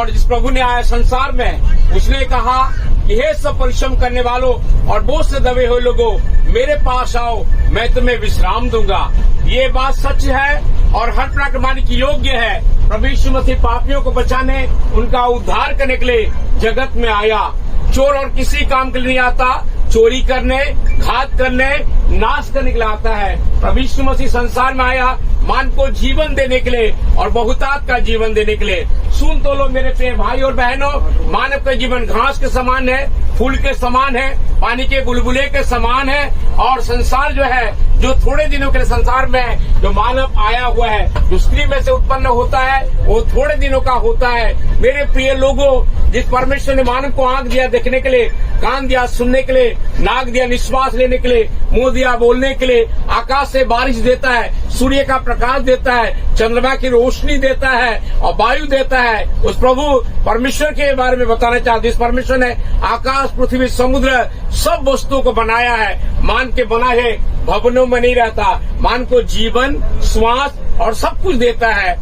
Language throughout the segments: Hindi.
और जिस प्रभु ने आया संसार में, उसने कहा कि हे सब परिश्रम करने वालों और बोझ से दबे हुए लोगों, मेरे पास आओ, मैं तुम्हें विश्राम दूंगा। ये बात सच है और हर प्रकार मानने की योग्य है। प्रभु यीशु मसीह पापियों को बचाने, उनका उद्धार करने के लिए जगत में आया। चोर और किसी काम के लिए नहीं आता, चोरी करने, घात करने, नाश करने के लिए आता है। प्रभु यीशु मसीह संसार में आया मान को जीवन देने के लिए और बहुतायत का जीवन देने के लिए। सुन तो लो मेरे प्रिय भाई और बहनों, मानव का जीवन घास के समान है, फूल के समान है, पानी के बुलबुले के समान है। और संसार जो है, जो थोड़े दिनों के संसार में जो मानव आया हुआ है, जो स्त्री में से उत्पन्न होता है, वो थोड़े दिनों का होता है। मेरे प्रिय लोगों, जिस परमेश्वर ने मानव को आंख दिया देखने के लिए, कान दिया सुनने के लिए, नाक दिया निश्वास लेने के लिए, मुंह दिया बोलने के लिए, आकाश से बारिश देता है, सूर्य का प्रकाश देता है, चंद्रमा की रोशनी देता है और वायु देता है, उस प्रभु परमेश्वर के बारे में बताना चाहते। इस परमेश्वर ने आकाश, पृथ्वी, समुद्र सब वस्तुओं को बनाया है। मान के बना है, भवनों में नहीं रहता। मान को जीवन, श्वास और सब कुछ देता है।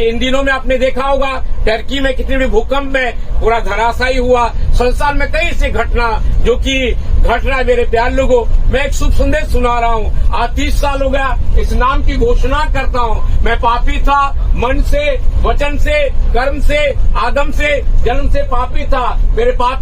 इन दिनों में आपने देखा होगा टर्की में कितने भी भूकंप में पूरा धराशायी हुआ। संसार में कई ऐसी घटना जो कि घट रहा है। मेरे प्यार लोगों, मैं एक शुभ संदेश सुना रहा हूँ। आज 30 साल हो गया इस नाम की घोषणा करता हूँ। मैं पापी था, मन से, वचन से, कर्म से, आदम से, जन्म से पापी था।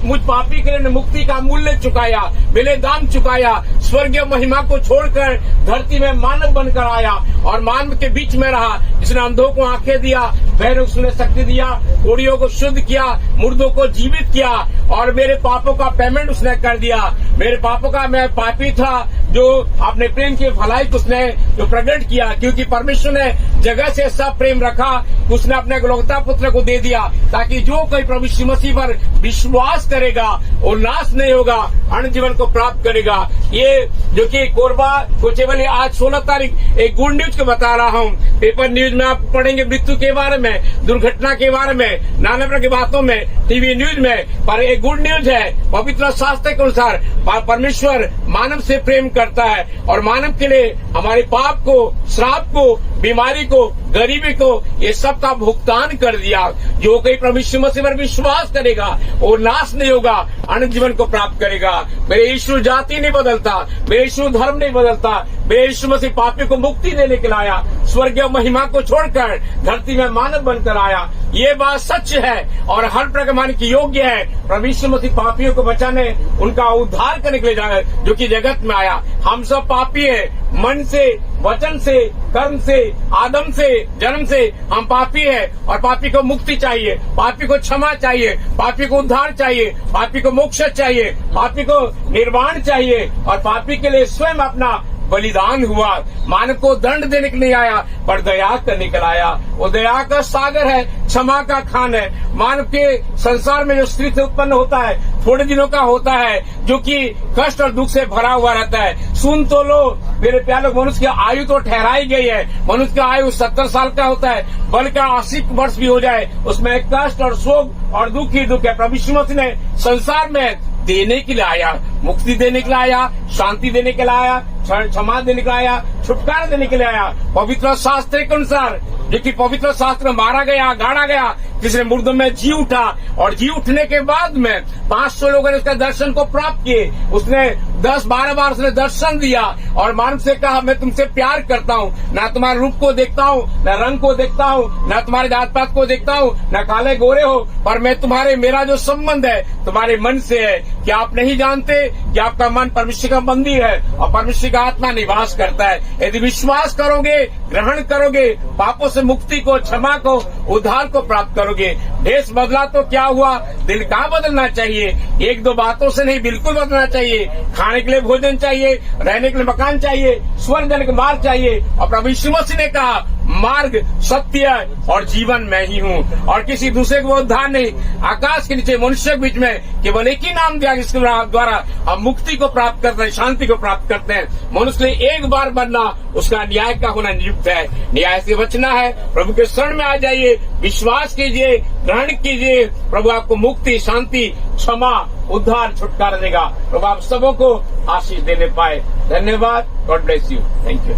मुझ पापी के लिए मुक्ति का मूल्य चुकाया, मेरे दाम चुकाया, स्वर्गीय महिमा को छोड़कर धरती में मानव बनकर आया और मानव के बीच में रहा। जिसने अंधों को आंखें दिया, बहरों को शक्ति दिया, कोड़ियों को शुद्ध किया, मुर्दों को जीवित किया और मेरे पापों का पेमेंट उसने कर दिया। मेरे पापों का, मैं पापी था, जो अपने प्रेम की भलाई को उसने जो प्रकट किया, क्योंकि परमेश्वर ने जगह से सब प्रेम रखा, उसने अपने इकलौता पुत्र को दे दिया, ताकि जो कोई प्रभु यीशु मसीह पर विश्वास करेगा वो नाश नहीं होगा, अनंत जीवन को प्राप्त करेगा। ये जो कि कोरबा कोचेवली आज 16 तारीख एक गुड न्यूज को बता रहा हूँ। पेपर न्यूज में आप पढ़ेंगे मृत्यु के बारे में, दुर्घटना के बारे में, नाना प्रकार की बातों में, टीवी न्यूज में, पर एक गुड न्यूज है। पवित्र शास्त्र के अनुसार परमेश्वर मानव से प्रेम करता है और मानव के लिए हमारे पाप को, श्राप को, बीमारी को, गरीबी को, ये सब का भुगतान कर दिया। जो कोई प्रभु यीशु मसीह पर विश्वास करेगा वो नाश नहीं होगा, अनंत जीवन को प्राप्त करेगा। मेरे यीशु जाति नहीं बदलता, मेरे यीशु धर्म नहीं बदलता। मेरे यीशु मसीह पापी को मुक्ति देने के लिए आया, स्वर्गीय महिमा को छोड़कर धरती में मानव बनकर आया। ये बात सच है और हर प्रकार मानने की योग्य है। प्रभु यीशु मसीह पापियों को बचाने, उनका उद्धार करने के लिए जाए, जो कि जगत में आया। हम सब पापी है, मन से, वचन से, कर्म से, आदम से, जन्म से हम पापी है और पापी को मुक्ति चाहिए, पापी को क्षमा चाहिए, पापी को उद्धार चाहिए, पापी को मोक्ष चाहिए, पापी को निर्वाण चाहिए और पापी के लिए स्वयं अपना बलिदान हुआ। मानव को दंड देने के लिए आया पर दया करने के लिए आया। वो दया का सागर है, क्षमा का खान है। मानव के संसार में जो स्त्री से उत्पन्न होता है, थोड़े दिनों का होता है, जो कि कष्ट और दुख से भरा हुआ रहता है। सुन तो लो मेरे प्यारे, मनुष्य की आयु तो ठहराई गई है। मनुष्य का आयु 70 साल का होता है, बल्कि 80 वर्ष भी हो जाए, उसमें कष्ट और शोक और दुख ही दुख है। प्रभु यीशु मसीह ने संसार में देने के लिए आया, मुक्ति देने के लिए आया, शांति देने के लिए आया, क्षमा देने के लिए आया, छुटकारा देने के लिए आया। पवित्र शास्त्र के अनुसार, जो कि पवित्र शास्त्र में मारा गया, गाड़ा गया, जिसने मुर्दों में जी उठा और जी उठने के बाद में 500 लोगों ने उसका दर्शन को प्राप्त किए। उसने 10-12 बार उसने दर्शन दिया और मानव से कहा, मैं तुमसे प्यार करता हूँ, ना तुम्हारे रूप को देखता हूँ, न रंग को देखता हूँ, न तुम्हारे जात पात को देखता हूँ, न काले गोरे हो, पर मैं तुम्हारे, मेरा जो संबंध है तुम्हारे मन से है। क्या आप नहीं जानते कि आपका मन परमेश्वर का मंदिर है और परमेश्वर का आत्मा निवास करता है। यदि विश्वास करोगे, ग्रहण करोगे, पापों से मुक्ति को, क्षमा को, उद्धार को प्राप्त करोगे। देश बदला तो क्या हुआ, दिल कहाँ बदलना चाहिए। 1-2 बातों से नहीं, बिल्कुल बदलना चाहिए। खाने के लिए भोजन चाहिए, रहने के लिए मकान चाहिए, स्वर्ग जाने का मार्ग चाहिए। और प्रभु यीशु मसीह ने कहा, मार्ग, सत्य और जीवन मैं ही हूँ और किसी दूसरे को उद्धार नहीं। आकाश के नीचे मनुष्य के बीच में केवल एक ही नाम दिया, जिसके द्वारा हम मुक्ति को प्राप्त करते हैं, शांति को प्राप्त करते हैं। मनुष्य ने एक बार बनना, उसका न्याय का होना नियुक्त है। न्याय से बचना है, प्रभु के शरण में आ जाइए, विश्वास कीजिए, ग्रहण कीजिए। प्रभु आपको मुक्ति, शांति, क्षमा, उद्धार, छुटकारा देगा। प्रभु आप सबों को आशीष देने पाए। धन्यवाद। God bless you. Thank you.